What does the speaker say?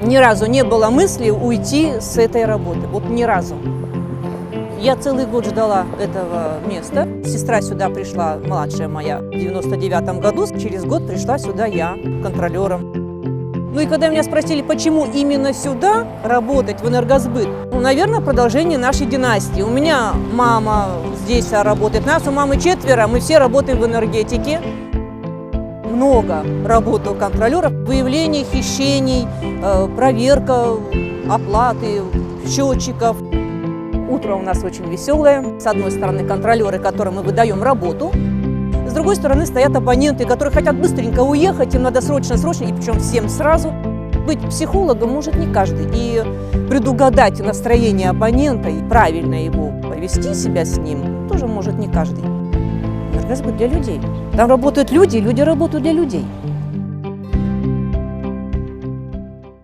Ни разу не было мысли уйти с этой работы. Вот ни разу. Я целый год ждала этого места. Сестра сюда пришла, младшая моя, в 99-м году. Через год пришла сюда я, контролером. Ну и когда меня спросили, почему именно сюда работать, в энергосбыт, наверное, продолжение нашей династии. У меня мама здесь работает, нас у мамы 4, мы все работаем в энергетике. Много работы у контролеров, выявление хищений, проверка оплаты счетчиков. Утро у нас очень веселое. С одной стороны, контролеры, которым мы выдаем работу. С другой стороны, стоят абоненты, которые хотят быстренько уехать, им надо срочно, и причем всем сразу. Быть психологом может не каждый. И предугадать настроение абонента и правильно его повести себя с ним тоже может не каждый. Энергосбыт для людей. Там работают люди, люди работают для людей.